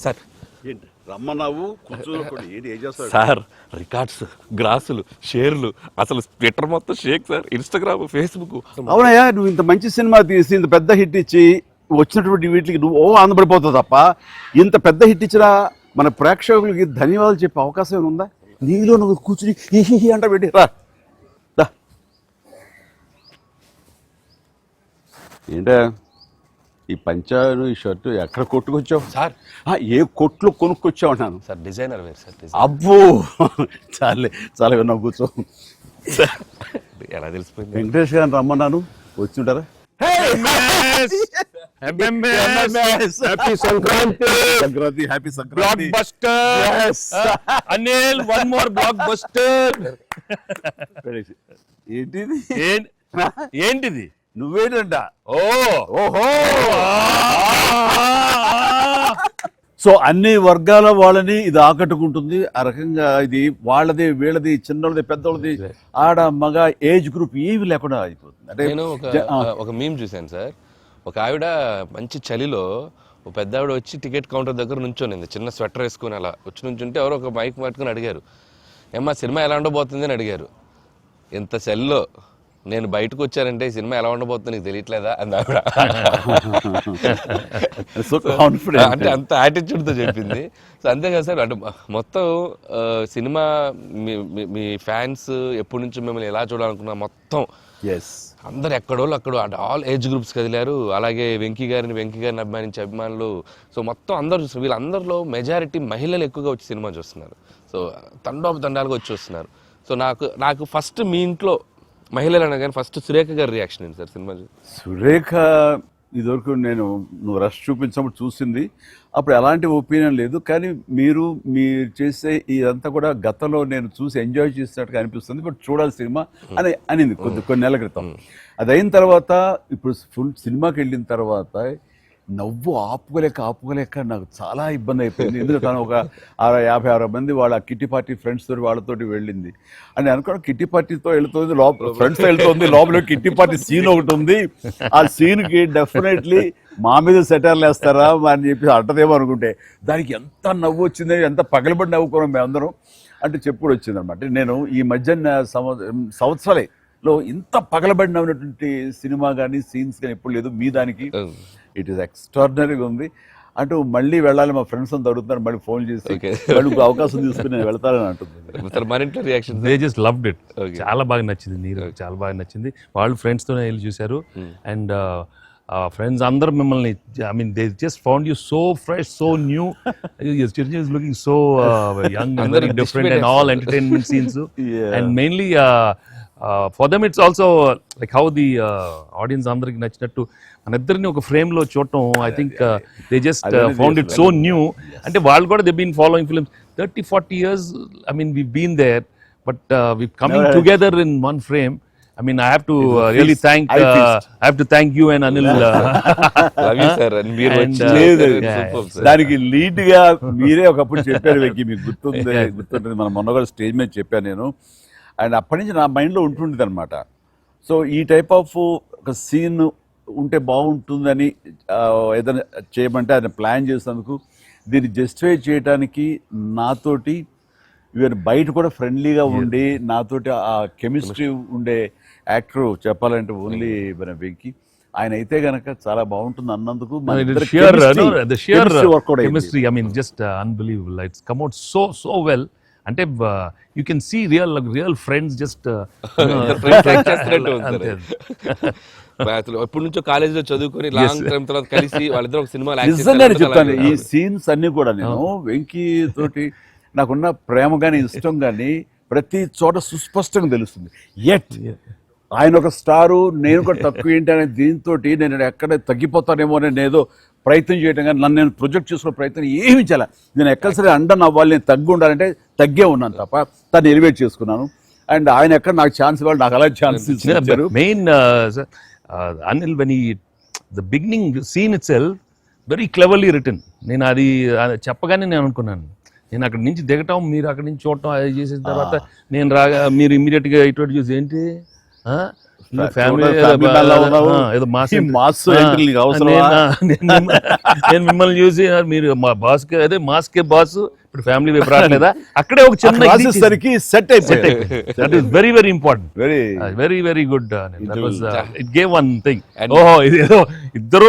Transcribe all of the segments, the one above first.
Sir ఏంటి రమ్మన్నావు కూర్చోకుండా ఏంటి ఏం చేస్తావు? సార్ రికార్డ్స్, గ్రాసులు, షేర్లు, అసలు ట్విట్టర్ మొత్తం షేక్ సార్, ఇన్స్టాగ్రామ్, ఫేస్బుక్. అవునయ్యా, నువ్వు ఇంత మంచి సినిమా తీసి ఇంత పెద్ద హిట్ ఇచ్చి వచ్చినటువంటి వీటికి నువ్వు ఆనందపడిపోతావు తప్ప ఇంత పెద్ద హిట్ ఇచ్చిన మన ప్రేక్షకులకి ధన్యవాదాలు చెప్పే అవకాశం ఏమైనా ఉందా? నీలో నువ్వు కూర్చుని హీ అంట పెట్టి రా. ఏంటా ఈ పంచాను ఈ షర్టు ఎక్కడ కొట్టుకొచ్చావు సార్ ఏ కొట్లు కొనుక్కొచ్చావు అన్నాను. సార్ డిజైనర్ వేరు సార్. అబ్బో చాలే చాలా విన్నావు, కూర్చో. ఎలా తెలిసిపోయింది? వెంకటేష్ గారిని రమ్మన్నాను, వచ్చి ఉంటారా? Sankranti, happy Sankranti. Anil one more block buster. ఏంటిది? ఏంటిది? నువ్వేంటంట? ఓహో. సో అన్ని వర్గాల వాళ్ళని ఇది ఆకట్టుకుంటుంది. ఆ రకంగా ఇది వాళ్ళది, వీళ్ళది, చిన్నది, పెద్దోళ్ళది, ఆడ, మగ, ఏజ్ గ్రూప్ ఏవి లేకుండా అయిపోతుంది. అంటే నేను ఒక మీమ్ చూశాను సార్. ఒక ఆవిడ మంచి చలిలో ఒక పెద్ద ఆవిడ వచ్చి టికెట్ కౌంటర్ దగ్గర నుంచోనింది, చిన్న స్వెటర్ వేసుకుని అలా వచ్చి నుంచుంటే ఎవరో ఒక మైక్ పట్టుకుని అడిగారు, ఏమ్మా సినిమా ఎలా ఉండబోతుంది అని అడిగారు. ఇంత చలిలో నేను బయటకు వచ్చానంటే ఈ సినిమా ఎలా ఉండబోతుందో నీకు తెలియట్లేదా అని ఆవిడ. అంటే అంత యాటిట్యూడ్తో చెప్పింది. సో అంతేకాదు సార్, అంటే మొత్తం సినిమా మీ ఫ్యాన్స్ ఎప్పటి నుంచి మిమ్మల్ని ఎలా చూడాలనుకున్నా మొత్తం అందరు ఎక్కడోళ్ళు అక్కడ ఆల్ ఏజ్ గ్రూప్స్ కదిలారు. అలాగే వెంకీ గారిని అభిమానించే అభిమానులు. సో మొత్తం అందరూ చూస్తున్నారు. వీళ్ళందరిలో మెజారిటీ మహిళలు ఎక్కువగా వచ్చి సినిమా చూస్తున్నారు. సో తండాలుగా వచ్చి చూస్తున్నారు. సో నాకు ఫస్ట్ మీ ఇంట్లో మహిళలు అనగానే ఫస్ట్ సురేఖ గారి రియాక్షన్ ఏంటి సార్ సినిమా? సురేఖ ఇదివరకు నువ్వు రష్ చూపించినప్పుడు చూసింది, అప్పుడు ఎలాంటి ఒపీనియన్ లేదు. కానీ మీరు చేసే ఇదంతా కూడా గతంలో నేను చూసి ఎంజాయ్ చేసినట్టుగా అనిపిస్తుంది, బట్ చూడాలి సినిమా అని అనింది కొన్ని నెలల క్రితం. అది అయిన తర్వాత ఇప్పుడు ఫుల్ సినిమాకి వెళ్ళిన తర్వాత నవ్వు ఆపుకోలేక నాకు చాలా ఇబ్బంది అయిపోయింది. ఎందుకంటే తను ఒక 50-60 మంది వాళ్ళ కిట్టి పార్టీ ఫ్రెండ్స్ తోటి వాళ్ళతోటి వెళ్ళింది అని అనుకోవడం. కిట్టి పార్టీతో వెళ్తుంది, ఫ్రెండ్స్తో వెళ్తుంది, లోపల కిట్టి పార్టీ సీన్ ఒకటి ఉంది. ఆ సీన్కి డెఫినెట్లీ మా మీద సెటర్లు వేస్తారా అని చెప్పి అంటదేమో అనుకుంటే దానికి ఎంత నవ్వు వచ్చింది, ఎంత పగలబడి నవ్వుకోవడం మేమందరం అంటే చెప్పుడు వచ్చింది అనమాట. నేను ఈ మధ్య సంవత్సరాలలో ఇంత పగలబడి నవ్వినటువంటి సినిమా కానీ సీన్స్ కానీ ఎప్పుడు లేదు. మీ దానికి ఇట్ ఈస్ ఎక్స్ట్రాడినరీగా ఉంది. అంటూ మళ్ళీ వెళ్ళాలి, మా ఫ్రెండ్స్ అంతా అడుగుతున్నారు, మళ్ళీ ఫోన్ చేసి మళ్ళీ అవకాశం తీసుకుని నేను వెళ్తానని అంటుంది. They just loved it. చాలా బాగా నచ్చింది, నీరు చాలా బాగా నచ్చింది. వాళ్ళు ఫ్రెండ్స్తోనే వెళ్ళి చూశారు. అండ్ ఫ్రెండ్స్ అందరూ మిమ్మల్ని, I mean they just found you so fresh, so new. Chiranjeevi is looking so young and very different and all entertainment scenes. And mainly for them it's also like how the audience అందరికి నచ్చినట్టు మన ఇద్దరిని ఒక frame లో చూడటం. I think they just found it so new. అంటే వాళ్ళు కూడా they been following films 30-40 years. I mean we've been there, but we've coming together in one frame. I mean I have to really thank you and Anil. Love you sir. And మీరు దానికి lead గా మీరే ఒకప్పుడు చెప్పారు వెంకీ, మీకు గుర్తుంటుంది. మన మొన్న కూడా స్టేజ్ మీద చెప్పాను నేను. అండ్ అప్పటి నుంచి నా మైండ్లో ఉంటుండేది అనమాట. సో ఈ టైప్ ఆఫ్ ఒక సీన్ ఉంటే బాగుంటుందని ఏదైనా చేయమంటే ఆయన ప్లాన్ చేసినందుకు, దీన్ని జస్టిఫై చేయడానికి నాతోటి ఈవెన్ బయట కూడా ఫ్రెండ్లీగా ఉండి నాతోటి ఆ కెమిస్ట్రీ ఉండే యాక్టర్ చెప్పాలంటే ఓన్లీ మన వెంకీ. ఆయన అయితే గనక చాలా బాగుంటుంది అన్నందుకు chemistry, I mean just unbelievable. It's come out so well. అంటే you can see real friends just ఎప్పటి నుంచో కాలేజీలో చదువుకుని లాంగ్ టైం తర్వాత కలిసి వాళ్ళిద్దరు ఒక సినిమా చెప్తాను. ఈ సీన్స్ అన్ని కూడా నేను వెంకీ తోటి నాకున్న ప్రేమ కానీ ఇష్టం కానీ ప్రతి చోట సుస్పష్టంగా తెలుస్తుంది. ఆయన ఒక స్టారు, నేను కూడా తక్కువ ఏంటి అనే దీంతో నేను ఎక్కడ తగ్గిపోతానేమో అని ఏదో ప్రయత్నం చేయడం కానీ నన్ను నేను ప్రొజెక్ట్ చేసుకునే ప్రయత్నం ఏమి చేయాలి. నేను ఎక్కడ సరే అండన్ అవ్వాలి, నేను తగ్గి ఉండాలంటే తగ్గే ఉన్నాను తప్ప తను ఎలివేట్ చేసుకున్నాను. అండ్ ఆయన ఎక్కడ నాకు ఛాన్స్ ఇవ్వాలి, నాకు అలా ఛాన్స్ ఇచ్చారు. Main Anil, when the beginning scene itself very cleverly written. నేను అది చెప్పగానే నేను అనుకున్నాను, నేను అక్కడి నుంచి దిగటం, మీరు అక్కడి నుంచి చూడటం, అది చేసిన తర్వాత నేను రాగా మీరు ఇమ్మీడియట్గా ఇటువంటి చూసి ఏంటి ఫ్యామిలీ family man లా ఉన్నావు. ఏదో మాస్ ఈ mass entry నీకు అవసరమా? నేను మిమ్మల్ని చూసి మీరు మా బాస్ కి అదే మాస్ కే బాస్ ఇప్పుడు ఫ్యామిలీ వైపు రావట్లేదా అక్కడే ఒక చిన్న రాసేసరికి సెట్ అయిపోయింది. That is very very important, very very very good. It gave one thing. ఓహో ఇది ఏదో ఇద్దరు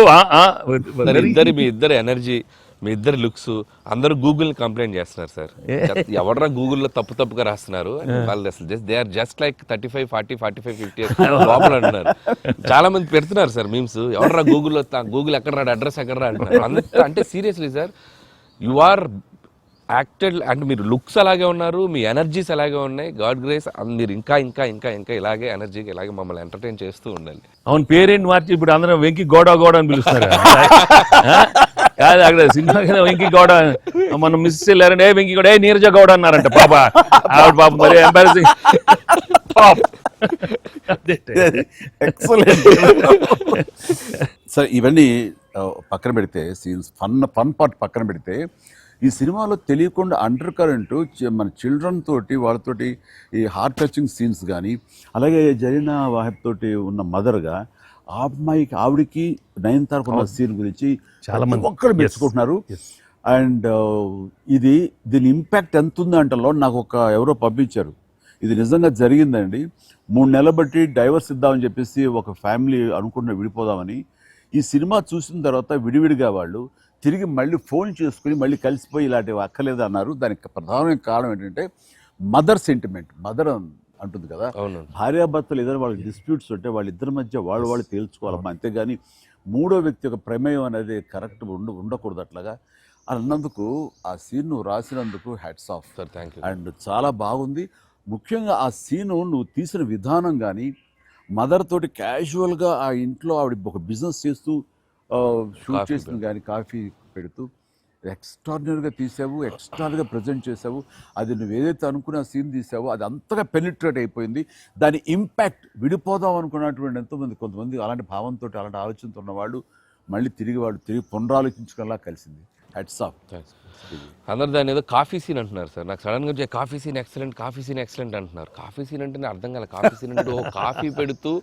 మీ ఇద్దరు ఎనర్జీ, మీ ఇద్దరు లుక్స్, అందరూ గూగుల్ కంప్లైంట్ చేస్తున్నారు సార్. ఎవడరా గూగుల్లో తప్పుగా రాస్తున్నారు వాళ్ళు, అసలు దే ఆర్ జస్ట్ లైక్ 35, 40, 45, 50 లోపల అంటున్నారు. చాలా మంది పెడుతున్నారు సార్ మీమ్స్, ఎవడరా గూగుల్లో, గూగుల్ ఎక్కడ రాడు, అడ్రస్ ఎక్కడ రా అంటున్నారు. అంటే seriously sir, you are acted, అంటే మీరు లుక్స్ అలాగే ఉన్నారు, మీ ఎనర్జీస్ అలాగే ఉన్నాయి. గాడ్ గ్రేస్, మీరు ఇంకా ఇంకా ఇంకా ఇంకా ఇలాగే ఎనర్జీకి ఇలాగే మమ్మల్ని ఎంటర్టైన్ చేస్తూ ఉండాలి. అవును, పేరేంటి మార్చి ఇప్పుడు అందరం వెంకి గౌడ అని పిలుస్తారు. కాదు అక్కడ సినిమా వెంకి గౌడ, మనం మిస్ వెళ్ళారంటే ఏ వెంకి గౌడ, ఏ నీరజ గౌడ అన్నారంట. పాప ఆవిడ పాప మరి ఎంబారసింగ్. ఎక్సలెంట్. సరే, ఇవన్నీ పక్కన పెడితే, సీన్స్ ఫన్ పార్ట్ పక్కన పెడితే, ఈ సినిమాలో తెలియకుండా అండర్ కరెంట్ మన చిల్డ్రన్ తోటి వాళ్ళతోటి ఈ హార్ట్ టచింగ్ సీన్స్ కానీ, అలాగే జరీనా వాహిబ్ తోటి ఉన్న మదర్గా ఆ అమ్మాయికి ఆవిడికి నయనతారకు ఉన్న సీన్ గురించి చాలా మంది ఒక్కరు మెచ్చుకుంటున్నారు. అండ్ దీని ఇంపాక్ట్ ఎంత ఉంది అంటలో నాకు ఎవరో పంపించారు, ఇది నిజంగా జరిగిందండి. 3 నెలలు బట్టి డైవర్స్ ఇద్దామని చెప్పేసి ఒక ఫ్యామిలీ అనుకుంటున్న విడిపోదామని, ఈ సినిమా చూసిన తర్వాత విడివిడిగా వాళ్ళు తిరిగి మళ్ళీ ఫోన్ చేసుకుని మళ్ళీ కలిసిపోయి ఇలాంటివి అక్కర్లేదు అన్నారు. దానికి ప్రధానమైన కారణం ఏంటంటే మదర్ సెంటిమెంట్. మదర్ అంటుంది కదా, భార్యాభర్తలు ఏదైనా వాళ్ళకి డిస్ప్యూట్స్ ఉంటే వాళ్ళిద్దరి మధ్య వాళ్ళు తేల్చుకోవాలమ్మా, అంతేగాని మూడో వ్యక్తి యొక్క ప్రమేయం అనేది కరెక్ట్ ఉండకూడదు. అట్లాగా అన్నందుకు ఆ సీన్ నువ్వు రాసినందుకు hats off sir, thank you. And చాలా బాగుంది. ముఖ్యంగా ఆ సీను నువ్వు తీసిన విధానం కానీ, మదర్ తోటి క్యాజువల్గా ఆ ఇంట్లో ఆవిడ ఒక బిజినెస్ చేస్తూ షూట్ చేసింది కానీ, కాఫీ పెడుతూ ఎక్స్ట్రాడినరీగా తీసావు, ఎక్స్ట్రాగా ప్రజెంట్ చేసావు. అది నువ్వు ఏదైతే అనుకున్న సీన్ తీసావో అది అంతగా పెనిట్రేట్ అయిపోయింది. దాని ఇంపాక్ట్ విడిపోదాం అనుకున్నటువంటి ఎంతోమంది, కొంతమంది అలాంటి భావంతో అలాంటి ఆలోచనతో ఉన్నవాళ్ళు మళ్ళీ తిరిగి పునరాలోచించుకునేలా కలిసింది. Heads of. అందరు దాన్ని ఏదో కాఫీ సీన్ అంటున్నారు సార్. నాకు సడన్గా వచ్చే కాఫీ సీన్ ఎక్సలెంట్ అంటున్నారు. కాఫీ సీన్ అంటే నేను అర్థం కాలే. కాఫీ సీన్ అంటే కాఫీ పెడుతూ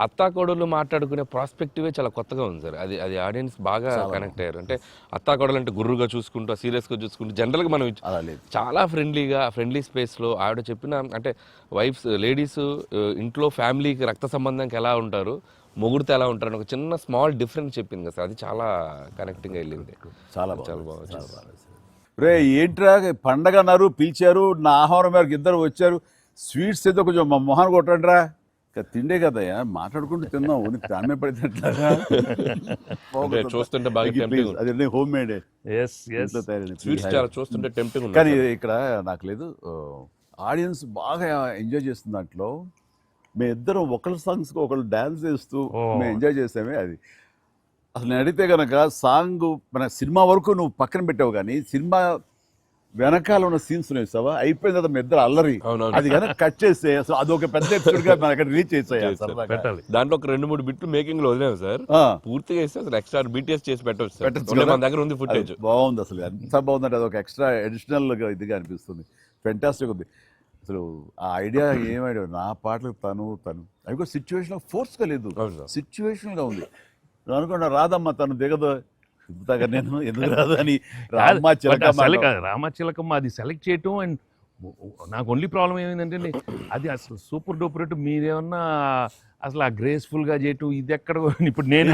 అత్తా కోడలు మాట్లాడుకునే ప్రాస్పెక్టివే చాలా కొత్తగా ఉంది సార్. అది ఆడియన్స్ బాగా కనెక్ట్ అయ్యారు. అంటే అత్తా కోడలు అంటే గుర్రుగా చూసుకుంటూ, సీరియస్గా చూసుకుంటూ, జనరల్గా మనం చాలా ఫ్రెండ్లీ స్పేస్లో ఆవిడ చెప్పిన, అంటే లేడీస్ ఇంట్లో ఫ్యామిలీకి రక్త సంబంధానికి ఎలా ఉంటారు, మొగుడితో ఎలా ఉంటారని ఒక చిన్న స్మాల్ డిఫరెన్స్ చెప్పింది కదా సార్. అది చాలా కనెక్టింగ్గా వెళ్ళింది. చాలా బాగుంది. రే ఏంట్రా పండగ అన్నారు, పిలిచారు, నా ఆహ్వానం మేరకు ఇద్దరు వచ్చారు, స్వీట్స్ ఏదో కొంచెం మా మొహాన్ని కొట్టండి రా. తిండే కదయ్యా, మాట్లాడుకుంటూ తిన్నాం, దాని మీద పడితే చూస్తుంటే అదే హోమ్ మేడ్ చూస్తుంటే టెంప్టింగ్. కానీ ఇక్కడ నాకు లేదు, ఆడియన్స్ బాగా ఎంజాయ్ చేస్తున్న దాంట్లో మేము ఇద్దరం ఒకళ్ళ సాంగ్స్కి ఒకళ్ళు డ్యాన్స్ చేస్తూ మేము ఎంజాయ్ చేసామే. అది అసలు నేను అడిగితే కనుక సాంగ్ మన సినిమా వరకు నువ్వు పక్కన పెట్టావు, కానీ సినిమా వెనకాల ఉన్న సీన్స్ వేసావా, అయిపోయిన తర్వాత మీ ఇద్దరు అల్లరి, అది కనుక కట్ చేస్తే అసలు అదొక పెద్ద ఎపిసోడ్గా మన అక్కడ రీచ్ చేసాయి. దాంట్లో ఒక 2-3 బిట్లు మేకింగ్ లో వదిలేము సార్, పూర్తిగా వేస్తే అసలు ఎక్స్ట్రా బీటీఎస్ చేసి పెట్టవచ్చు. మన దగ్గర ఉంది ఫుటేజ్. బాగుంది, అసలు ఎంత బాగుందంటే అదొక ఎక్స్ట్రా అడిషనల్ గా ఇదిగా అనిపిస్తుంది. ఫెంటాస్టిక్ ఉంది అసలు. ఆ ఐడియా ఏమైనా నా పాటలు తను అవి కూడా సిచ్యువేషన్ ఫోర్స్గా లేదు, సిచ్యువేషన్గా ఉంది. అనుకున్నా రాదమ్మా తను దిగదు, నేను ఎందుకు రాదు అని రామచిలకమ్మ అది సెలెక్ట్ చేయటం. అండ్ నాకు ఓన్లీ ప్రాబ్లం ఏమైందంటే అది అసలు సూపర్ డూపర్. మీరేమన్నా అసలు ఆ గ్రేస్ఫుల్ గా చేయటం, ఇది ఎక్కడ ఇప్పుడు నేను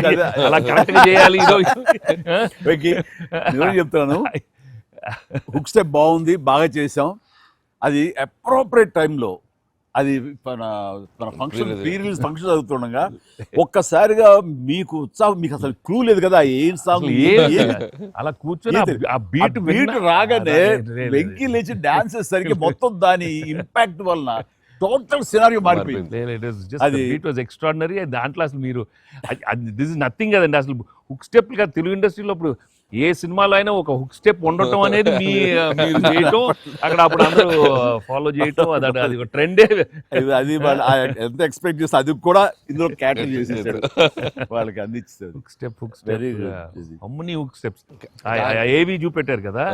అలా కరెక్ట్ గా చేయాలి. చెప్తాను, హుక్ స్టెప్ బాగుంది, బాగా చేసాం. అది అప్రోప్రియేట్ టైంలో, అది మన ఫంక్షన్ ప్రీ-రిలీజ్ ఫంక్షన్ జరుగుతుండగా ఒక్కసారిగా మీకు ఉత్సాహం, మీకు అసలు క్లూ లేదు కదా ఏం సాంగ్, అలా కూర్చొని ఆ బీట్ రాగానే వెంకీ లేచి డాన్స్ చేసేసరికి మొత్తం దాని ఇంపాక్ట్ వలన టోటల్ సినారియో మారిపోయింది. అది ఇట్ వాజ్ ఎక్స్ట్రాడినరీ. దాంట్లో అసలు మీరు దిస్ ఇస్ నథింగ్ కదండి. అసలు హుక్ స్టెప్ తెలుగు ఇండస్ట్రీలో ఇప్పుడు ఏ సినిమాలో అయినా ఒక హుక్ స్టెప్ ఉండటం అనేది మీరు చేయటం, అక్కడ అప్పుడు అందరూ ఫాలో చేయటం, అది ఒక ట్రెండే. అది వాళ్ళు ఎంత ఎక్స్పెక్ట్ చేస్తే అది కూడా ఇందులో క్యాటర్ చేసేసాడు, వాళ్ళకి అందించాడు. Hook step Very good. అమ్మని హుక్ స్టెప్స్ ఏవి చూపెట్టారు కదా,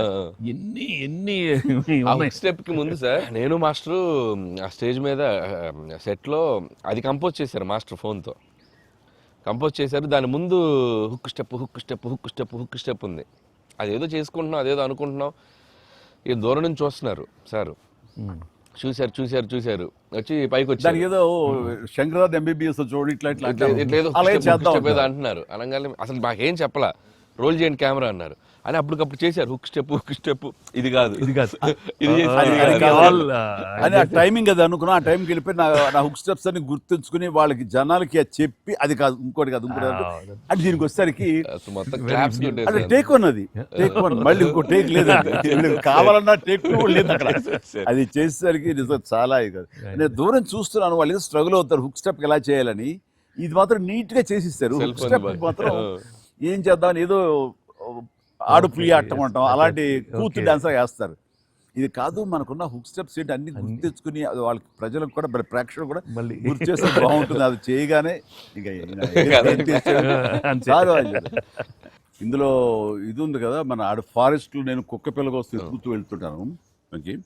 ఎన్ని స్టెప్ కి ముందు సార్ నేను మాస్టర్ ఆ స్టేజ్ మీద సెట్ లో అది కంపోజ్ చేశారు మాస్టర్ ఫోన్ తో కంపోజ్ చేశారు. దాని ముందు hook step hook step hook step hook step ఉంది. అదేదో చేసుకుంటున్నాం, అదేదో అనుకుంటున్నాం. ఈ దూరం నుంచి చూస్తున్నారు సార్, చూశారు వచ్చి పైకి వచ్చి దానికి ఏదో శంకరాద్ ఎంబీబీఎస్ చూడు ఇట్లా ఇట్లా ఇట్లేదో అలాగే చేద్దాం ఏదో అంటున్నారు. అనగానే అసలు మాకేం చెప్పలా, రోల్ చేయండి కెమెరా అన్నారు. అని అప్పటికప్పుడు చేశారు హుక్ స్టెప్ ఇది కాదు ఇది కాదు ఇది చేసి అని ఆ టైమింగ్ అది అనుకున్నా. ఆ టైంకి వెళ్ళిపోయి నా హుక్ స్టెప్స్ అని గుర్తుంచుకుని వాళ్ళకి జనాలకి అది చెప్పి అది కాదు ఇంకోటి కాదు అంటే దీనికి వచ్చేసరికి అసలు మొత్తం క్లాప్స్ అంటే టేక్ వన్, అది టేక్ వన్, మళ్ళీ ఇంకో టేక్ లేదు, కావాలన్నా టేక్ టూ లేదు అక్కడ. అది చేసేసరికి నిజం చాలా ఇది కాదు. నేను దూరం చూస్తున్నాను, వాళ్ళు ఏదో స్ట్రగుల్ అవుతారు హుక్ స్టెప్ ఎలా చేయాలని. ఇది మాత్రం నీట్ గా చేసిస్తారు. హుక్ స్టెప్ మాత్రం ఏం చేద్దామని ఏదో ఆడు ప్రియ ఆటం అంటాం అలాంటి కూతు డాన్సర్ వేస్తారు. ఇది కాదు, మనకున్న హుక్ స్టెప్స్ ఏంటి అన్ని గుర్తించుకుని వాళ్ళకి ప్రజలకు కూడా ప్రేక్షకులు కూడా మళ్ళీ గుర్తు చేస్తే బాగుంటుంది. అది చేయగానే చాలు. ఇందులో ఇది ఉంది కదా, మన ఆడ ఫారెస్ట్ లో నేను కుక్క పిల్లగా వస్తూ ఎత్తుకుతూ వెళ్తుంటాను. మనకి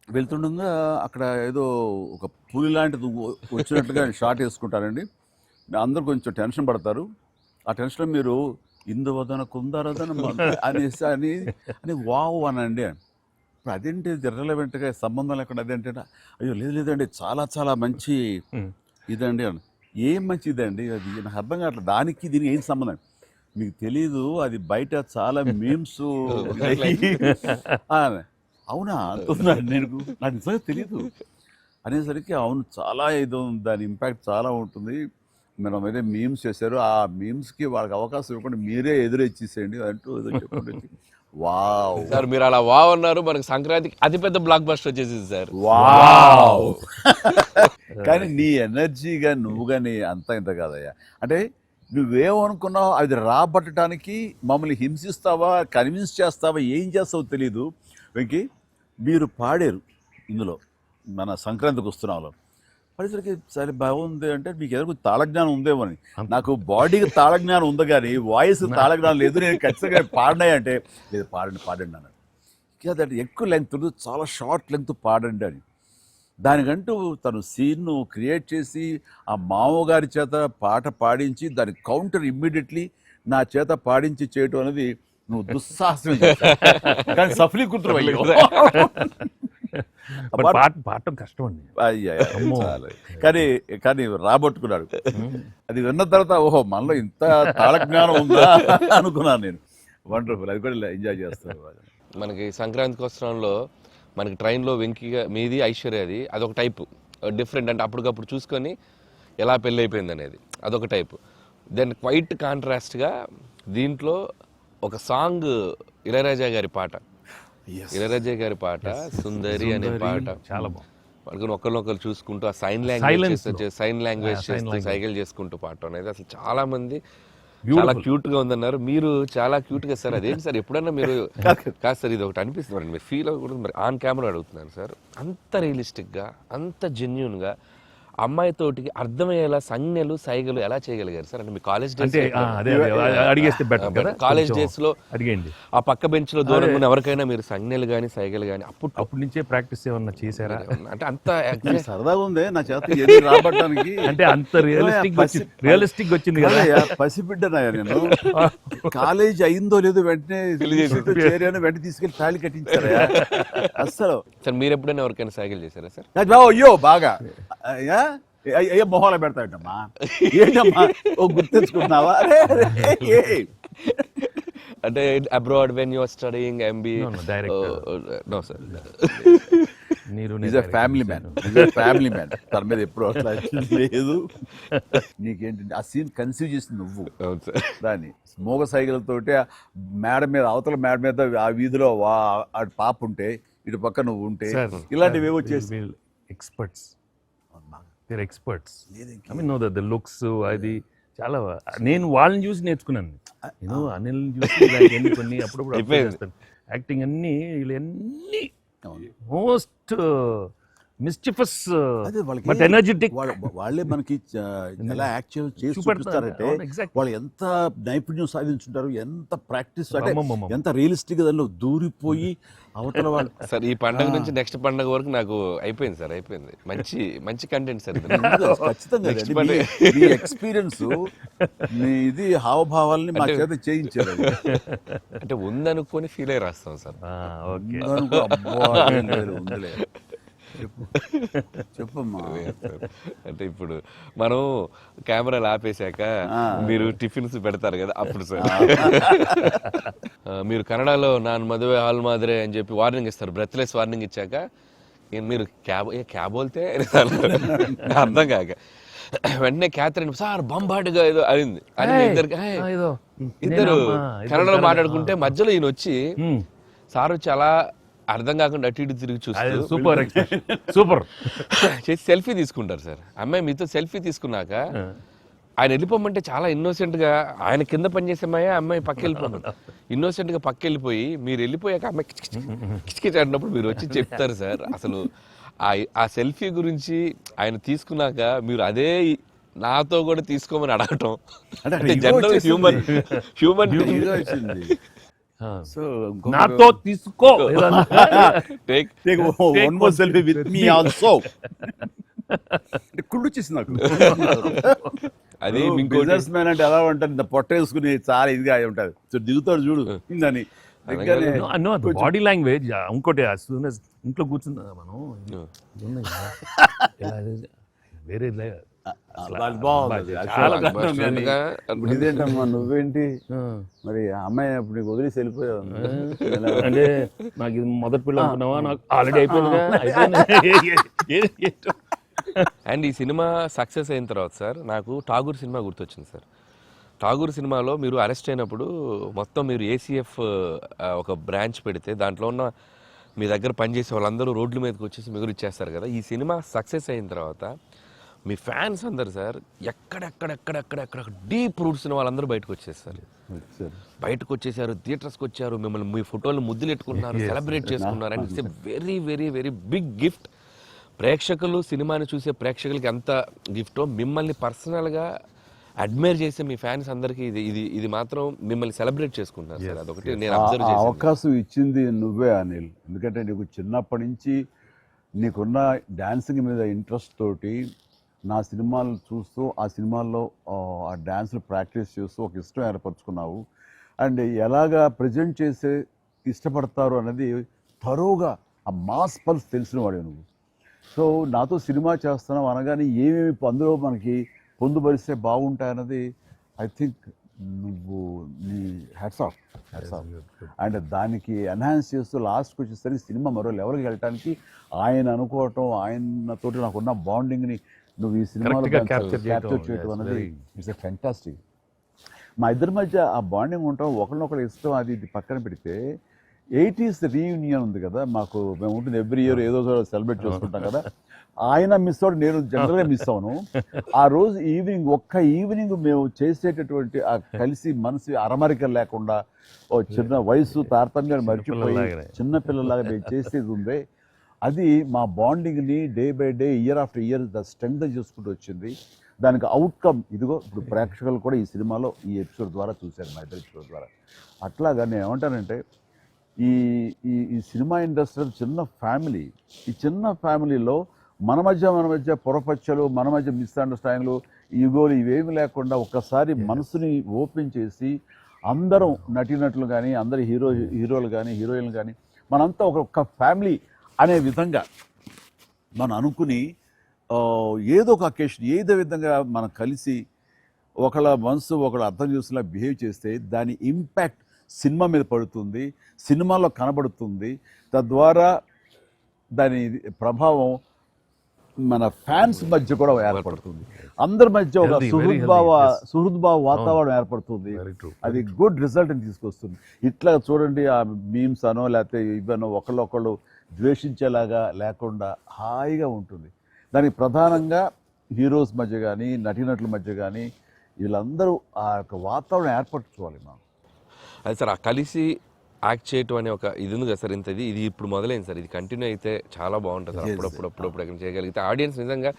వెళ్తుండగా అక్కడ ఏదో ఒక పులి లాంటిది వచ్చినట్టుగా షాట్ వేసుకుంటానండి. అందరూ కొంచెం టెన్షన్ పడతారు. ఆ టెన్షన్లో మీరు ఇందువదన కుందరదన అనేసి అని వావ్ అనండి. ఇప్పుడు అదేంటి ఇర్రెలవెంట్గా సంబంధం లేకుండా అదేంటే, అయ్యో లేదండి చాలా చాలా మంచి ఇదండి అని. ఏం మంచిదండి అది నాకు అర్థం కావట్లేదు. దానికి దీనికి ఏం సంబంధం మీకు తెలీదు. అది బయట చాలా మీమ్స్ అవునా అంటున్నాడు. నాకు నిజంగా తెలీదు అనేసరికి అవును చాలా ఇది దాని ఇంపాక్ట్ చాలా ఉంటుంది. మనం ఏదో మీమ్స్ చేశారు, ఆ మీమ్స్కి వాళ్ళకి అవకాశం ఇవ్వకుండా మీరే ఎదురొచ్చేసేయండి అంటూ ఏదో చెప్పుకుంటే వావ్ సార్ మీరు అలా వావ్ అన్నారు. మనకి సంక్రాంతికి అతిపెద్ద బ్లాక్ బస్టర్ వచ్చేసింది సార్. వావ్ కానీ నీ ఎనర్జీగా నువ్వు కానీ అంత ఇంత కాదయ్యా. అంటే నువ్వేమనుకున్నావు అది రాబట్టడానికి మమ్మల్ని హింసిస్తావా, కన్విన్స్ చేస్తావా, ఏం చేస్తావో తెలీదు. వెంకీ మీరు పాడారు ఇందులో మన సంక్రాంతికి వస్తున్నాలో పరిసరికి సరే బాగుంది అంటే మీకు ఏదో తాళజ్ఞానం ఉందేమో అని. నాకు బాడీకి తాళజ్ఞానం ఉంది కానీ వాయిస్ తాళజ్ఞానం లేదు. నేను ఖచ్చితంగా పాడినాయి అంటే లేదు పాడండి అన్నాడు. కాదంటే ఎక్కువ లెంగ్త్ చాలా షార్ట్ లెంగ్త్ పాడండి అని. దానికంటూ తను సీన్ను క్రియేట్ చేసి ఆ మామగారి చేత పాట పాడించి దాని కౌంటర్ ఇమ్మీడియట్లీ నా చేత పాడించి చేయటం అనేది నువ్వు దుస్సాహసం కానీ సఫలీకృతం పాడటం కష్టం అండి. కానీ రాబట్టుకున్నాడు. అది విన్న తర్వాత ఓహో మనలో ఇంత తాళజ్ఞానం ఉందా అనుకున్నాను నేను. వండర్ఫుల్, అది కూడా ఎంజాయ్ చేస్తాను. మనకి సంక్రాంతికి వస్త్రంలో మనకి ట్రైన్లో వెంకీగా మీది ఐశ్వర్యది అదొక టైపు డిఫరెంట్. అంటే అప్పటికప్పుడు చూసుకొని ఎలా పెళ్ళి అయిపోయింది అనేది అదొక టైపు. దెన్ క్వైట్ కాంట్రాస్ట్గా దీంట్లో ఒక సాంగ్ ఇళయరాజా గారి పాట, ఇళయరాజా గారి పాట సుందరి అనే పాట చాలా బాగుంది. వాళ్ళకి ఒకరినొకరు చూసుకుంటూ ఆ సైన్ లాంగ్వేజ్ చేస్తూ సైకిల్ చేసుకుంటూ పాట అనేది అసలు చాలా మంది చాలా క్యూట్ గా ఉందన్నారు. మీరు చాలా క్యూట్ గా సార్. అదేంటి సార్ ఎప్పుడన్నా మీరు కాదు సార్ ఇది ఒకటి అనిపిస్తుంది మీరు ఫీల్ అవ్వకూడదు. మరి ఆన్ కెమెరా అడుగుతున్నాను సార్, అంత రియలిస్టిక్ గా అంత జెన్యూన్ గా అమ్మాయితోటి అర్థమయ్యేలా సంజ్ఞలు సైగలు ఎలా చేయగలిగారు సార్? అంటే మీ కాలేజ్ డేస్ అడిగేస్తే బెటర్ కదా. కాలేజ్ డేస్ లో అడిగండి ఆ పక్క బెంచ్ లో దూరం ఉన్న ఎవరికైనా మీరు సంజ్ఞలు గానీ సైగలు గానీ అప్పటి నుంచే ప్రాక్టీస్ ఏమన్నా చేశారా? అంటే అంత సరదాగా ఉంది నా చేత రాబట్టడానికి. అంటే అంత రియలిస్టిక్ వచ్చింది కదా. పసిబిడ్డనాయా నేను. కాలేజ్ అయిందో లేదో వెంటనే చేరాను, వెంటనే తీసుకెళ్లి తాళి కట్టించారా అస్సలు. సార్ మీరు ఎప్పుడైనా ఎవరికైనా సైకిల్ చేశారా సార్? అయ్యో బాగా అయ్యో మొహాలు పెడతాడమ్మా ఏంటమ్మా ఓ గుర్తించుకుంటున్నావా? అంటే abroad when you are studying MBA no sir family man తన మీద ఎప్పుడు అట్లా లేదు. నీకేంటంటే ఆ సీన్ కన్సీవ్ చేసింది నువ్వు. దాన్ని మోగ సైకిల్తోటి మేడ మీద అవతల మేడ మీద ఆ వీధిలో అటు పాప ఉంటే ఇటు పక్క నువ్వు ఉంటే ఇలాంటివి ఏవో చేసి experts. I mean, no, the looks అది చాలా నేను వాళ్ళని చూసి నేర్చుకున్నాను. నేను అనిల్ చూసి ఇలాంటివన్నీ కొన్ని అప్పుడప్పుడు observe చేస్తాను. యాక్టింగ్ అన్ని వీళ్ళన్నీ మోస్ట్ మిస్చిఫస్ అదే వాళ్ళకి బట్ ఎనర్జెటిక్. వాళ్ళే మనకి ఎలా యాక్చువల్ చేసి చూపిస్తారంటే వాళ్ళు ఎంత నైపుణ్యం సాధించుంటారు, ఎంత ప్రాక్టీస్ అంటే ఎంత రియలిస్టిక్ దానిలో దూరిపోయి అవతల వాళ్ళు. సార్ ఈ పండగ నుంచి నెక్స్ట్ పండగ వరకు నాకు అయిపోయింది సార్, అయిపోయింది. మంచి మంచి కంటెంట్ సార్ ఇది. ఖచ్చితంగా Next అండి. మీ ఎక్స్పీరియన్స్ మీ ఇది హావభావాలని మా చేత చేయించారు. అంటే ఉందనుకొని ఫీల్ అయ్యి రాస్తాం సార్. ఓకే, ఉందిలే చెప్పమ్మా. అంటే ఇప్పుడు మనం కెమెరాలు ఆపేశాక మీరు టిఫిన్స్ పెడతారు కదా అప్పుడు సార్. మీరు కన్నడలో నాన్ మదువే హాల్ మాదిరే అని చెప్పి వార్నింగ్ ఇస్తారు, బ్రెత్లెస్ వార్నింగ్ ఇచ్చాక మీరు క్యాబ్ బోల్తే అర్థం కాక వెంటనే క్యాథరిన్ సార్ బంబాటుగా ఏదో అయింది అని ఇద్దరు కన్నడలో మాట్లాడుకుంటే మధ్యలో ఈయన వచ్చి సార్ వచ్చి అలా అర్థం కాకుండా అటు ఇటు తిరిగి చూస్తారు, సూపర్ సూపర్ చేసి సెల్ఫీ తీసుకుంటారు సార్. అమ్మాయి మీతో సెల్ఫీ తీసుకున్నాక ఆయన వెళ్ళిపోమంటే చాలా ఇన్నోసెంట్ గా, ఆయన కింద పనిచేసే అమ్మాయి పక్క వెళ్ళిపోతాడు, ఇన్నోసెంట్ గా పక్క వెళ్ళిపోయి మీరు వెళ్ళిపోయాక అమ్మాయి కిచకిచ ఆడినప్పుడు మీరు వచ్చి చెప్తారు సార్. అసలు ఆ సెల్ఫీ గురించి ఆయన తీసుకున్నాక మీరు అదే నాతో కూడా తీసుకోమని అడగటం అంటే జనరల్ హ్యూమన్ సో నాతో తీసుకో సెల్ఫీ విత్ మీ ఆల్సో కుళ్ళు చేసి నాకు. అది బిజినెస్ మ్యాన్ అంటే ఎలా ఉంటుంది, పొట్ట వేసుకుని చాలా ఇదిగా ఉంటుంది. సో దిగుతాడు చూడు అని బాడీ లాంగ్వేజ్. ఇంకోటి ఇంట్లో కూర్చున్నా మనం వేరే ఇదేంటమ్మా నువ్వేంటి మరి అమ్మాయి అప్పుడు నీకు వదిలేసి వెళ్ళిపోయావు అంటే నాకు ఇది మొదటి పిల్ల అనుకున్నావా, నాకు ఆల్రెడీ అయిపోయిందిగా. అండ్ ఈ సినిమా సక్సెస్ అయిన తర్వాత సార్ నాకు ఠాగూర్ సినిమా గుర్తొచ్చింది సార్. ఠాగూర్ సినిమాలో మీరు అరెస్ట్ అయినప్పుడు మొత్తం మీరు ఏసీఎఫ్ ఒక బ్రాంచ్ పెడితే దాంట్లో ఉన్న మీ దగ్గర పనిచేసే వాళ్ళందరూ రోడ్ల మీదకి వచ్చేసి మిగులు ఇచ్చేస్తారు కదా. ఈ సినిమా సక్సెస్ అయిన తర్వాత మీ ఫ్యాన్స్ అందరు సార్ ఎక్కడెక్కడెక్కడెక్కడెక్కడ డీప్ రూట్స్ వాళ్ళందరూ బయటకు వచ్చేసారు, బయటకు వచ్చేసారు, థియేటర్స్కి వచ్చారు, మిమ్మల్ని మీ ఫోటోలు ముద్దులు ఎట్టుకుంటున్నారు, సెలబ్రేట్ చేసుకున్నారు. And it's a very very very big gift. ప్రేక్షకులు సినిమాని చూసే ప్రేక్షకులకి ఎంత గిఫ్టో మిమ్మల్ని పర్సనల్గా అడ్మైర్ చేసే మీ ఫ్యాన్స్ అందరికీ ఇది మాత్రం మిమ్మల్ని సెలబ్రేట్ చేసుకుంటున్నారు సార్. అదొకటి నేను అబ్జర్వ్ చేశాను. అవకాశం ఇచ్చింది నువ్వే అనిల్, ఎందుకంటే నీకు చిన్నప్పటి నుంచి నీకున్న డాన్సింగ్ మీద ఇంట్రెస్ట్ తోటి నా సినిమాలు చూస్తూ ఆ సినిమాల్లో ఆ డాన్స్లు ప్రాక్టీస్ చేస్తూ ఒక ఇష్టం ఏర్పరచుకున్నావు. అండ్ ఎలాగా ప్రజెంట్ చేసే ఇష్టపడతారు అనేది తరోగా ఆ మాస్ పల్స్ తెలిసిన వాడే నువ్వు. సో నాతో సినిమా చేస్తున్నావు అనగానే ఏమేమి అందులో మనకి పొందుపరిస్తే బాగుంటాయన్నది ఐ థింక్ నువ్వు నీ హ్యాట్స్ ఆఫ్. అండ్ దానికి ఎన్హాన్స్ చేస్తూ లాస్ట్కి వచ్చేసరికి సినిమా మరో లెవెల్కి వెళ్ళటానికి ఆయన అనుకోవటం, ఆయనతోటి నాకున్న బాండింగ్ని నువ్వు ఈ సినిమాలో క్యాప్చర్ చేయటం అనేది ఇట్స్ ఎ ఫ్యాంటాస్టిక్. మా ఇద్దరి మధ్య ఆ బాండింగ్ ఉండటం, ఒకరినొకరు ఇష్టం, అది ఇది పక్కన పెడితే 80s రీయూనియన్ ఉంది కదా మాకు, మేము ఉంటుంది ఎవ్రీ ఇయర్ ఏదో సెలబ్రేట్ చేసుకుంటాం కదా. ఆయన మిస్ అవుట్, నేను జనరల్గా మిస్ అవును. ఆ రోజు ఒక్క ఈవినింగ్ మేము చేసేటటువంటి ఆ కలిసి మనసు అరమరిక లేకుండా ఓ చిన్న వయసు తారతమ్యాలు మర్చిపోయి చిన్నపిల్లలాగా మేము చేసేది ఉందే, అది మా బాండింగ్ని day by day year after year strength చేసుకుంటూ వచ్చింది. దానికి అవుట్కమ్ ఇదిగో ఇప్పుడు ప్రేక్షకులు కూడా ఈ సినిమాలో ఈ ఎపిసోడ్ ద్వారా చూశారు, మా ఇద్దరు ఎపిసోడ్ ద్వారా. అట్లాగా నేను ఏమంటానంటే ఈ ఈ సినిమా ఇండస్ట్రీ చిన్న ఫ్యామిలీ. ఈ చిన్న ఫ్యామిలీలో మన మధ్య పొరపచ్చలు, మన మధ్య మిస్అండర్స్టాండింగ్లు, ఈగోలు ఇవేమి లేకుండా ఒక్కసారి మనసుని ఓపెన్ చేసి అందరం నటీనటులు కానీ, అందరు హీరోలు కానీ, హీరోయిన్లు కానీ మనంతా ఒక ఫ్యామిలీ అనే విధంగా మనం అనుకుని ఏదో ఒక అకేషన్ ఏదో విధంగా మనం కలిసి ఒకళ్ళ మనసు ఒకళ్ళు అర్థం చేసుకునేలా బిహేవ్ చేస్తే దాని ఇంపాక్ట్ సినిమా మీద పడుతుంది, సినిమాలో కనబడుతుంది. తద్వారా దాని ప్రభావం మన ఫ్యాన్స్ మధ్య కూడా ఏర్పడుతుంది, అందరి మధ్య ఒక సుహృద్భావ వాతావరణం ఏర్పడుతుంది. అది గుడ్ రిజల్ట్ని తీసుకొస్తుంది. ఇట్లా చూడండి, ఆ మీమ్స్ అనో లేకపోతే ఇవనో ఒకళ్ళొకళ్ళు ద్వేషించేలాగా లేకుండా హాయిగా ఉంటుంది. దానికి ప్రధానంగా హీరోస్ మధ్య కానీ, నటీనటుల మధ్య కానీ వీళ్ళందరూ ఆ యొక్క వాతావరణం ఏర్పరచుకోవాలి మనం. అది సార్ ఆ కలిసి యాక్ట్ చేయటం అనే ఒక ఇది ఉంది కదా సార్, ఇది ఇప్పుడు మొదలైంది సార్, ఇది కంటిన్యూ అయితే చాలా బాగుంటుంది సార్. అప్పుడప్పుడు ఎక్కడ చేయగలిగితే ఆడియన్స్ నిజంగా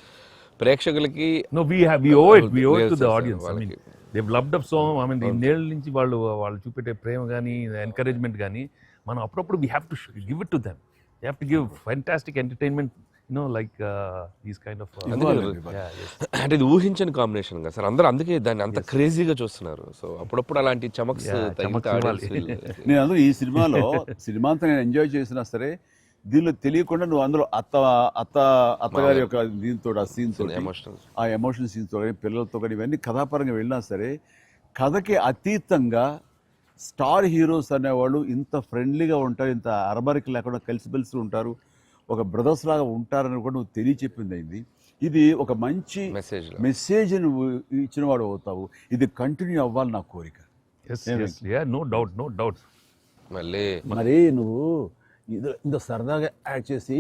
ప్రేక్షకులకి No, we owe it to the audience. I mean, they've loved up so. I mean, ఇన్నేళ్ళ నుంచి వాళ్ళు చూపెట్టే ప్రేమ కానీ ఎంకరేజ్మెంట్ కానీ మనం అప్పుడప్పుడు we have to give it to them. We have to give fantastic entertainment, like these kind of. అంటే ఇది ఊహించని combination కదా సార్, అందరూ అందుకే దాన్ని అంత క్రేజీగా చూస్తున్నారు. సో అప్పుడప్పుడు అలాంటి చమక్స్ తగిలితే నేను అందులో ఈ సినిమా అంతా నేను ఎంజాయ్ చేసినా సరే, దీనిలో తెలియకుండా నువ్వు అందులో అత్తగారి యొక్క దీంతో ఆ సీన్ తోటి, ఆ ఎమోషనల్ సీన్స్ తో కానీ పిల్లలతో కానీ ఇవన్నీ కథాపరంగా వెళ్ళినా సరే, కథకి అతీతంగా స్టార్ హీరోస్ అనేవాళ్ళు ఇంత ఫ్రెండ్లీగా ఉంటారు, ఇంత అరబరికి లేకుండా కలిసిమెలిసి ఉంటారు, ఒక బ్రదర్స్ లాగా ఉంటారని కూడా నువ్వు తెలియచెప్పింది అయింది. ఇది ఒక మంచి మెసేజ్ నువ్వు ఇచ్చిన వాడు అవుతావు. ఇది కంటిన్యూ అవ్వాలి నా కోరిక. No doubt. మరి నువ్వు ఇంత సరదాగా యాక్ట్ చేసి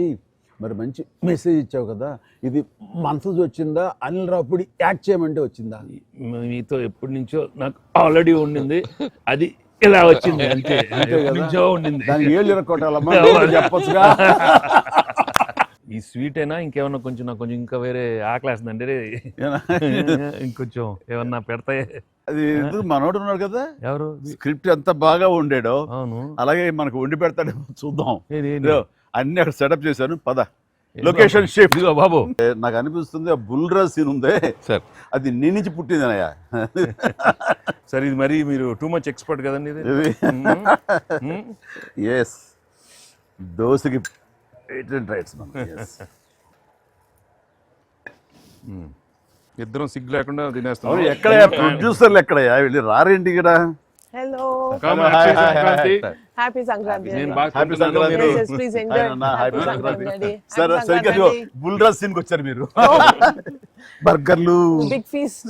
మరి మంచి మెసేజ్ ఇచ్చావు కదా, ఇది మనసు వచ్చిందా అనిల్ రావుపూడి యాక్ట్ చేయమంటే వచ్చిందా? మీతో ఎప్పటి నుంచో నాకు ఆల్రెడీ ఉండింది, అది ఇలా వచ్చింది అంతే. నుంచో ఉండింది, దానికి ఏళ్ళు ఇరక్కొట్టాలమ్మా చెప్పొచ్చుగా. ఈ స్వీట్ అయినా ఇంకేమన్నా కొంచెం నాకు కొంచెం ఇంకా వేరే ఆకలేస్తుందండి, ఇంకొంచెం ఏమన్నా పెడతాయి. అది మనోడు ఉన్నాడు కదా, ఎవరు స్క్రిప్ట్ ఎంత బాగా ఉండేడో అవును అలాగే మనకు వండి పెడతాడు, చూద్దాం. అన్ని అక్కడ సెటప్ చేశాను, పద లొకేషన్ షిఫ్ట్ బాబు. నాకు అనిపిస్తుంది ఆ బుల్రాజ్ సీన్ ఉందే సార్, అది నీ నుంచి పుట్టిందనయ్యా. సరే ఇది మరి మీరు టూ మచ్ ఎక్స్పర్ట్ కదండి ఇది. ఎస్, దోశకి రైట్స్. ఇద్దరం సిగ్గు లేకుండా తినేస్తాం. ఎక్కడ ప్రొడ్యూసర్లు ఎక్కడయ్యా, వెళ్ళి రారేంటి ఇక్కడ. Hello, happy Sankranti. సరే సరిగ్గా బుల్రాజ్ సీన్ కి వచ్చారు మీరు. బర్గర్లు, బిగ్ ఫీస్ట్.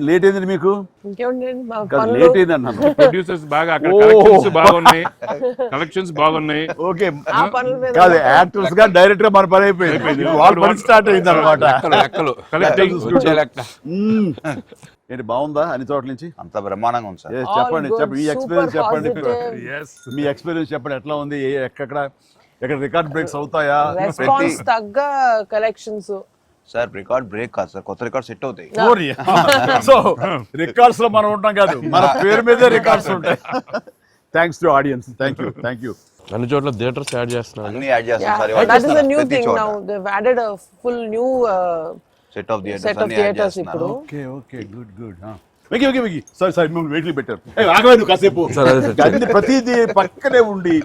లేట్ అయింది మీకు? లేట్ అయింది అన్నాను. ప్రొడ్యూసర్స్ బాగా కలెక్షన్స్ బాగున్నాయి. ఓకే, కాదు యాక్టర్స్ గా డైరెక్ట్ గా మన పని అయిపోయింది, వాళ్ళ పని స్టార్ట్ అయింది అనమాట. ఏంటి బాగుందా అన్ని చోట్ల నుంచి? అంత బ్రహ్మాండంగా ఉంది సార్. చెప్పండి మీ ఎక్స్పీరియన్స్ చెప్పండి. మీ ఎక్స్పీరియన్స్ చెప్పండి, ఎట్లా ఉంది, ఎక్కడ రికార్డ్ బ్రేక్స్ అవుతాయా? రెస్పాన్స్ తగ్గ కలెక్షన్స్ సార్. రికార్డ్ బ్రేక్ కాదు సార్, కొత్త రికార్డ్ సెట్ అవుతాయి. సో రికార్డ్స్ లో మనం ఉంటాం కాదు, మన పేరు మీదే రికార్డ్స్ ఉంటాయి. Thanks to audience. Thank you. అన్ని చోట్ల థియేటర్స్ యాడ్ చేస్తున్నారు, అన్ని యాడ్ చేస్తాం sir. That is the new thing now, they have added a full new set of theatres ఇప్పుడు. Okay good. వెకి సారీ మిమ్మల్ని వెయిట్లు పెట్టారు. ఆగలేదు కాసేపు, ప్రతిదీ పక్కనే ఉండి.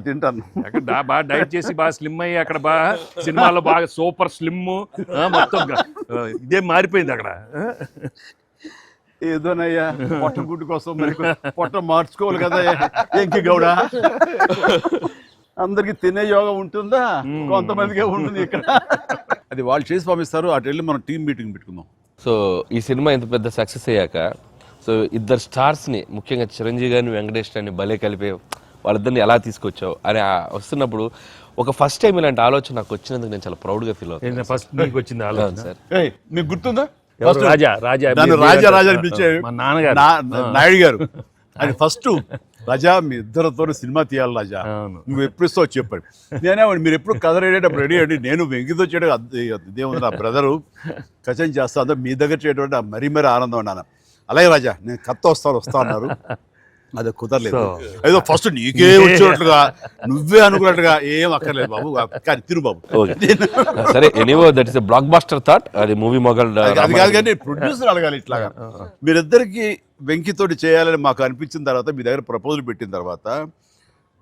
తింటాను బాగా డైట్ చేసి బాగా స్లిమ్ అయ్యి అక్కడ బాగా సినిమాలో బాగా సూపర్ స్లిమ్ మొత్తం ఇదే మారిపోయింది అక్కడ. ఏదోనయ్యా పొట్ట గుడ్డు కోసం మరి పొట్ట మార్చుకోవాలి కదా ఎంకి గౌడ. అందరికి తినే యోగం ఉంటుందా? కొంతమందికే ఉంటుంది ఇక్కడ. అది వాళ్ళు చేసి పంపిస్తారు, అటు వెళ్ళి మనం టీం మీటింగ్ పెట్టుకుందాం. సో ఈ సినిమా ఇంత పెద్ద సక్సెస్ అయ్యాక, సో ఇద్దరు స్టార్స్ని ముఖ్యంగా చిరంజీవి గారిని వెంకటేష్ గారిని భలే కలిపే వాళ్ళిద్దరిని ఎలా తీసుకొచ్చావు అని వస్తున్నప్పుడు ఒక ఫస్ట్ టైం ఇలాంటి ఆలోచన నాకు వచ్చినందుకు నేను చాలా ప్రౌడ్గా ఫీల్ అవుతాను. ఫస్ట్ మీకు వచ్చింది ఆలోచన సార్. మీకు గుర్తుందా? రాజా నాన్నగారు నాయుడు గారు అది ఫస్ట్. రాజా మీ ఇద్దరితో సినిమా తీయాలి రాజా, నువ్వు ఎప్పుడు ఇస్తావు చెప్పండి. నేనే మీరు ఎప్పుడు కథ రెడీ రెడీ అండి, నేను వెంకితో చేయడం ఇదేముంది, నా బ్రదరు కచం చేస్తా, అంతా మీ దగ్గర చేయడం మరీ ఆనందం అన్నాను. అలాగే రాజా నేను కథ వస్తా అన్నారు, అది కుదరలేదు. ఏదో ఫస్ట్ నీకే వచ్చేటట్టుగా నువ్వే అనుకున్నట్టుగా ఏం అక్కర్లేదు బాబు, కానీ తిరు బాబు. సరే, anyway that is a blockbuster thought. అది మూవీ మొగల్ అది కాదు, కానీ ప్రొడ్యూసర్ అడగాలి ఇట్లాగా. మీరిద్దరికి వెంకితోటి చేయాలని మాకు అనిపించిన తర్వాత, మీ దగ్గర ప్రపోజల్ పెట్టిన తర్వాత,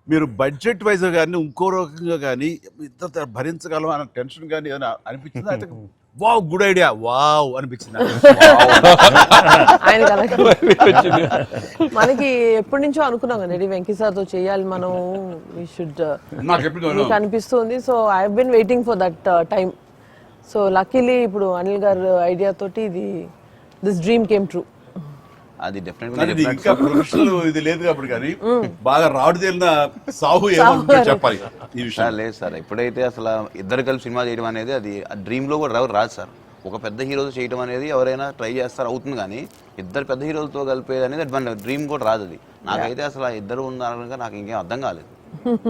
మీరు బడ్జెట్ వైజ్ కానీ ఇంకో రకంగా కానీ ఇద్దరు భరించగలం అన్న టెన్షన్ కానీ ఏదైనా అనిపించిందా? అయితే వావ్ గుడ్ ఐడియా వావ్ అనిపించింది మనకి ఎప్పటి నుంచో అనుకున్నాం కదండి వెంకీ సార్తో చేయాలి మనం, వి షుడ్ మీకు అనిపిస్తుంది. So I have been waiting for that time. So luckily ఇప్పుడు అనిల్ గారు ఐడియా తోటి దిస్ డ్రీమ్ కేమ్ ట్రూ. అది కానీ డెఫినెట్గా ఇది ఇంకా ప్రొఫెషనల్ ఇది లేదు కాబట్టి కానీ బాగా రాడు తేలిన సాహు ఏమో చెప్పాలి ఈ విషయం. లేదు సార్, ఎప్పుడైతే అసలు ఇద్దరు కలిసి సినిమా చేయడం అనేది అది డ్రీమ్ లో కూడా రాదు సార్. ఒక పెద్ద హీరోతో చేయడం అనేది ఎవరైనా ట్రై చేస్తారు, అవుతుంది, కానీ ఇద్దరు పెద్ద హీరోలతో కలిపేది అనేది అది డ్రీమ్ కూడా రాదు. అది నాకైతే అసలు ఆ ఇద్దరు ఉన్నారనగా నాకు ఇంకేం అర్థం కాలేదు.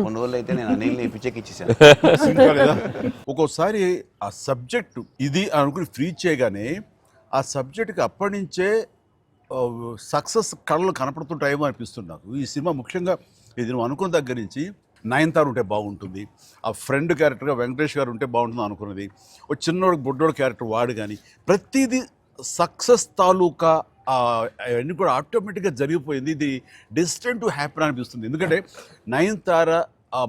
కొన్ని రోజులు అయితే నేను అనిల్ని పిచ్చెక్కిచ్చేసాను. ఒక్కోసారి ఆ సబ్జెక్ట్ ఇది అనుకుని ఫ్రీ చేయగానే ఆ సబ్జెక్ట్కి అప్పటి నుంచే సక్సెస్ కళలు కనపడుతుంటాయేమో అనిపిస్తుంది నాకు. ఈ సినిమా ముఖ్యంగా ఇది నువ్వు అనుకున్న దగ్గర నుంచి నయనతార ఉంటే బాగుంటుంది, ఆ ఫ్రెండ్ క్యారెక్టర్గా వెంకటేష్ గారు ఉంటే బాగుంటుంది అనుకున్నది, ఒక చిన్నోడు బుడ్డోడు క్యారెక్టర్ వాడు, కానీ ప్రతిదీ సక్సెస్ తాలూకా అవన్నీ కూడా ఆటోమేటిక్గా జరిగిపోయింది. ఇది డెస్టిన్ టు హ్యాపీ అనిపిస్తుంది. ఎందుకంటే నయనతార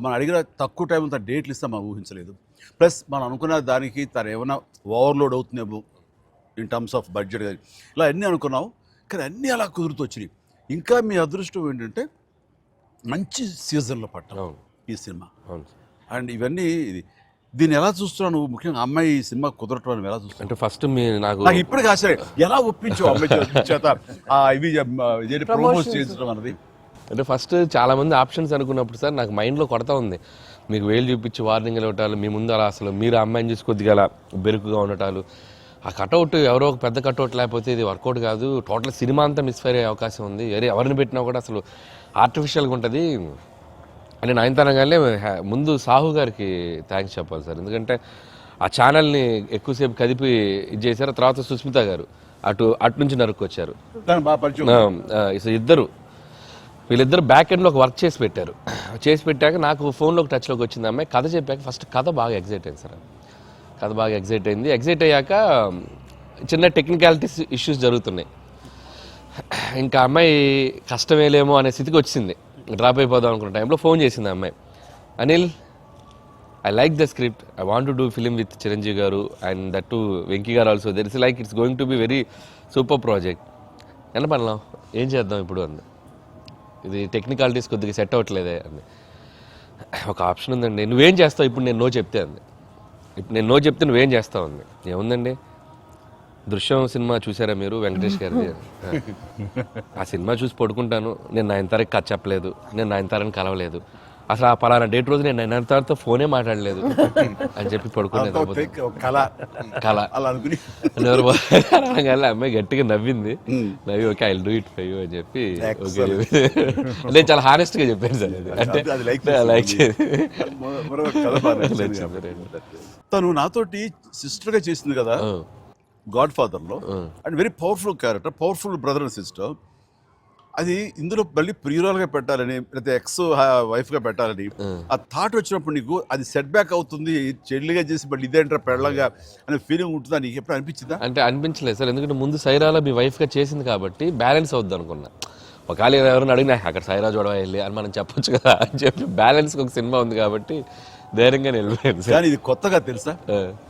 మనం అడిగిన తక్కువ టైం అంత డేట్లు ఇస్తే మనం ఊహించలేదు. ప్లస్ మనం అనుకున్న దానికి తను ఏమైనా ఓవర్లోడ్ అవుతుందేమో ఇన్ టర్మ్స్ ఆఫ్ బడ్జెట్ కానీ ఇలా అన్నీ అనుకున్నాం, కానీ అన్నీ అలా కుదురుతూ వచ్చినాయి. ఇంకా మీ అదృష్టం ఏంటంటే మంచి సీజన్లో పట్టాం ఈ సినిమా. అండ్ ఇవన్నీ దీన్ని ఎలా చూస్తున్నావు నువ్వు? ముఖ్యంగా అమ్మాయి ఈ సినిమా కుదరటం అని ఎలా చూస్తావు? అంటే ఫస్ట్ నాకు ఇప్పటికి ఆశ్చర్యం, ఎలా ఒప్పించావు అమ్మాయి చేత ఇవి ప్రమోట్ చేయించడం అన్నది? అంటే ఫస్ట్ చాలా మంది ఆప్షన్స్ అనుకున్నప్పుడు సార్ నాకు మైండ్లో కొడతా ఉంది, మీకు వేలు చూపించి వార్నింగ్ ఇవ్వటాలు, మీ ముందు అలా అసలు మీరు అమ్మాయిని చూసి కొద్దిగా అలా బెరుకుగా ఉండటాలు, ఆ కటౌట్ ఎవరో ఒక పెద్ద కటౌట్ లేకపోతే ఇది వర్కౌట్ కాదు, టోటల్ సినిమా అంతా మిస్ఫైర్ అయ్యే అవకాశం ఉంది, ఎవరిని పెట్టినా కూడా అసలు ఆర్టిఫిషియల్గా ఉంటుంది అని నయనతారగానే ముందు సాహు గారికి థ్యాంక్స్ చెప్పాలి సార్. ఎందుకంటే ఆ ఛానల్ని ఎక్కువసేపు కదిపి ఇది చేశారు. తర్వాత సుస్మిత గారు అటు నుంచి నరుక్కొచ్చారు. వీళ్ళిద్దరు బ్యాక్ ఎండ్లో ఒక వర్క్ చేసి పెట్టారు. చేసి పెట్టాక నాకు ఫోన్లోకి టచ్లోకి వచ్చింది అమ్మాయి. కథ చెప్పాక ఫస్ట్ కథ బాగా ఎగ్జైట్ అయింది సార్. కథ బాగా ఎగ్జైట్ అయింది. ఎగ్జైట్ అయ్యాక చిన్న టెక్నికాలిటీస్ ఇష్యూస్ జరుగుతున్నాయి. ఇంకా అమ్మాయి కష్టమేలేమో అనే స్థితికి వచ్చింది. డ్రాప్ అయిపోదాం అనుకున్న టైంలో ఫోన్ చేసింది అమ్మాయి, Anil I like the script, I want to do film with Chiranjeevi గారు అండ్ దట్ టు వెంకీ గారు also, there is like it's going to be very super project. ఎంత పడలాం, ఏం చేద్దాం ఇప్పుడు అంది. ఇది టెక్నికాలిటీస్ కొద్దిగా సెట్ అవ్వట్లేదే అంది. ఒక ఆప్షన్ ఉందండి, నువ్వేం చేస్తావు ఇప్పుడు నేను నో చెప్తే అంది. ఇప్పుడు నేను నో చెప్తే నువ్వేం చేస్తావు అంది. ఏముందండి, దృశ్యం సినిమా చూసారా మీరు వెంకటేష్ గారిది? ఆ సినిమా చూసి పడుకుంటాను, నేను నయనతారకి కథ చెప్పలేదు, నేను నయనతారని కలవలేదు, అసలు ఆ పలానా డేట్ రోజు నేను నయనతారతో ఫోనే మాట్లాడలేదు అని చెప్పి పడుకునేది. కళ అనగానే అమ్మాయి గట్టిగా నవ్వింది. నవ్వి okay I do it for you అని చెప్పి ఓకే నేను చాలా హానెస్ట్ గా చెప్పాను సార్. అంటే లైక్ తను నాతోటి సిస్టర్ గా చేసింది కదా గాడ్ ఫాదర్లో, and very powerful character, powerful brother and sister. అది ఇందులో మళ్ళీ ప్రియురాలుగా పెట్టాలని లేకపోతే ఎక్స్ వైఫ్గా పెట్టాలని ఆ థాట్ వచ్చినప్పుడు నీకు అది సెట్ బ్యాక్ అవుతుంది, చెల్లిగా చేసి మళ్ళీ ఇదేంటారా పెళ్ళగా అనే ఫీలింగ్ ఉంటుందా నీకు? ఎప్పుడు అనిపించిందా? అంటే అనిపించలేదు సార్, ఎందుకంటే ముందు సైరాలో మీ వైఫ్గా చేసింది కాబట్టి బ్యాలెన్స్ అవుద్ది అనుకున్నా. ఒకవేళ ఎవరైనా అడిగినా అక్కడ సైరా చూడవా వెళ్ళి అని మనం చెప్పొచ్చు కదా అని చెప్పి బ్యాలెన్స్ ఒక సినిమా ఉంది కాబట్టి ధైర్యంగా వెళ్ళిపోయాను సార్. కానీ ఇది కొత్తగా తెలుసా,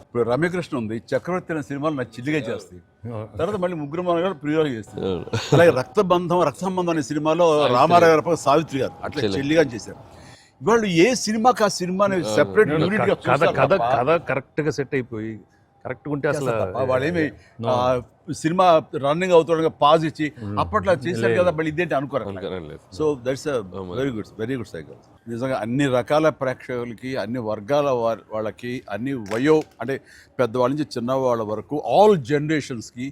ఇప్పుడు రమ్యకృష్ణ ఉంది, చక్రవర్తి అనే సినిమాలు నాకు చిల్లిగా చేస్తాయి, తర్వాత మళ్ళీ ముగ్గురు మనగారు ప్రియులు చేస్తారు. అలాగే రక్త సంబంధం అనే సినిమాలో రామారావు గారు సావిత్రి గారు అట్లా చెల్లిగా చేశారు. వాళ్ళు ఏ సినిమాకి ఆ సినిమాని సెపరేట్ యూనిట్ గా కథ కరెక్ట్ గా సెట్ అయిపోయి కరెక్ట్ ఉంటే అసలు వాళ్ళేమి సినిమా రన్నింగ్ అవుతుండగా పాజ్ ఇచ్చి అప్పట్లో చేశారు కదా మళ్ళీ ఇదేంటి అనుకోరు. So that's very good cycle. నిజంగా అన్ని రకాల ప్రేక్షకులకి, అన్ని వర్గాల వాళ్ళకి, అన్ని అంటే పెద్దవాళ్ళ నుంచి చిన్నవాళ్ళ వరకు ఆల్ జనరేషన్స్కి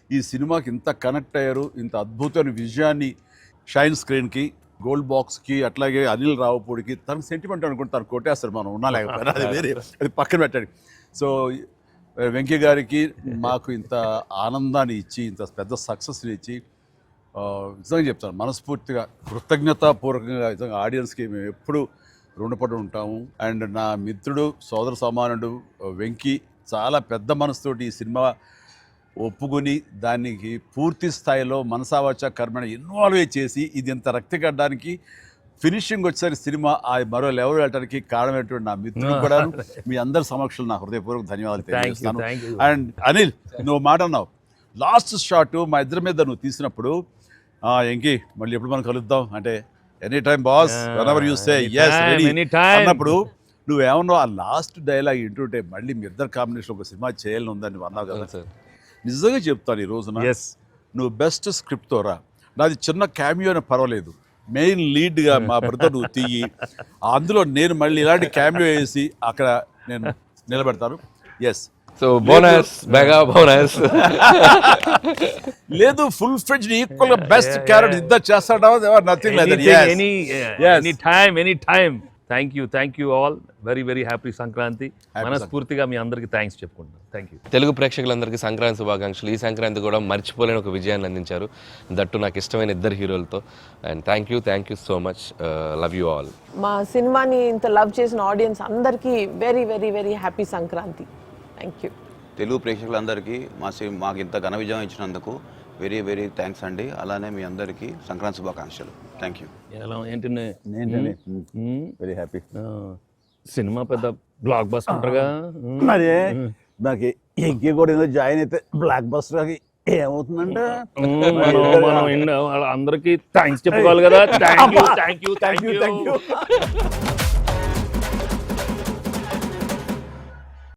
ఈ సినిమాకి ఇంత కనెక్ట్ అయ్యారు. ఇంత అద్భుతమైన విజయాన్ని షైన్ స్క్రీన్కి, గోల్డ్ బాక్స్కి, అట్లాగే అనిల్ రావుపూడికి తనకు సెంటిమెంట్ అనుకుంటే తను కొట్టేస్తారు, మనం ఉన్నా లేకపోయినా అది వేరే, అది పక్కన పెట్టండి. సో వెంకీ గారికి మాకు ఇంత ఆనందాన్ని ఇచ్చి, ఇంత పెద్ద సక్సెస్ని ఇచ్చి నిజంగా చెప్తాను మనస్ఫూర్తిగా కృతజ్ఞతాపూర్వకంగా నిజంగా ఆడియన్స్కి మేము ఎప్పుడు రుణపడి ఉంటాము. అండ్ నా మిత్రుడు, సోదర సమానుడు వెంకీ చాలా పెద్ద మనసుతోటి ఈ సినిమా ఒప్పుకొని దానికి పూర్తి స్థాయిలో మనసావాచ కర్మని ఇన్వాల్వ్ చేసి ఇది ఇంత రక్తికట్టడానికి ఫినిషింగ్ వచ్చేసరి సినిమా ఆ మరో లెవెల్ వెళ్ళడానికి కారణమైనటువంటి నా మిత్రుడు కూడా మీ అందరి సమక్షంలో నా హృదయపూర్వక ధన్యవాదాలు తెలియజేస్తాను. అండ్ అనిల్, నువ్వు మాట అన్నావు లాస్ట్ షాట్ మా ఇద్దరి మీద నువ్వు తీసినప్పుడు, ఎంకి మళ్ళీ ఎప్పుడు మనం కలుద్దాం అంటే any time boss, whenever you say yes ready అన్నప్పుడు నువ్వేమన్నావు, ఆ లాస్ట్ డైలాగ్ వింటుంటే మళ్ళీ మీ ఇద్దరు కాంబినేషన్ ఒక సినిమా చేయాలని ఉందని నువ్వు అన్నావు కదా. నిజంగా చెప్తాను ఈ రోజున నువ్వు బెస్ట్ స్క్రిప్ట్తో రా, నాది చిన్న క్యామియో అని పర్వాలేదు, మెయిన్ లీడ్గా మా బ్రదర్ నువ్వు తీయి, అందులో నేను మళ్ళీ ఇలాంటి క్యామియో వేసి అక్కడ నేను నిలబెడతాను. Yes, so bonus, mega bonus. లేదు ఫుల్ ఫ్రెండ్ ఈక్వల్ గా బెస్ట్ క్యారెక్టర్ ఇద్దరు చేస్తాడా, nothing like that. Any time. Thank you all. Very happy Sankranti. మనస్ఫూర్తిగా మీ అందరికి థ్యాంక్స్ చెప్పుకుంటున్నాను. Thank you. తెలుగు ప్రేక్షకులందరికీ సంక్రాంతి శుభాకాంక్షలు. ఈ సంక్రాంతి కూడా మర్చిపోలేని ఒక విజయాన్ని అందించారు, దట్టు నాకు ఇష్టమైన ఇద్దరు హీరోలతో. And thank you so much. Love you all. మా సినిమాని ఇంత లవ్ చేసిన ఆడియన్స్ అందరికీ very happy Sankranti. Thank you. Telugu ప్రేక్షకులందరికీ మాకు ఇంత ఘన విజయం ఇచ్చినందుకు వెరీ థ్యాంక్స్ అండి. అలానే మీ అందరికీ సంక్రాంతి శుభాకాంక్షలు. Thank you. ఎలా ఏంటి వెరీ హ్యాపీ. సినిమా పెద్ద బ్లాక్ బస్టర్గా మరి నాకు ఇంకే కూడా ఏదో జాయిన్ అయితే బ్లాక్ బస్టర్ ఏమవుతుందంటే మనం అందరికి థ్యాంక్స్ చెప్పుకోవాలి కదా. Thank you.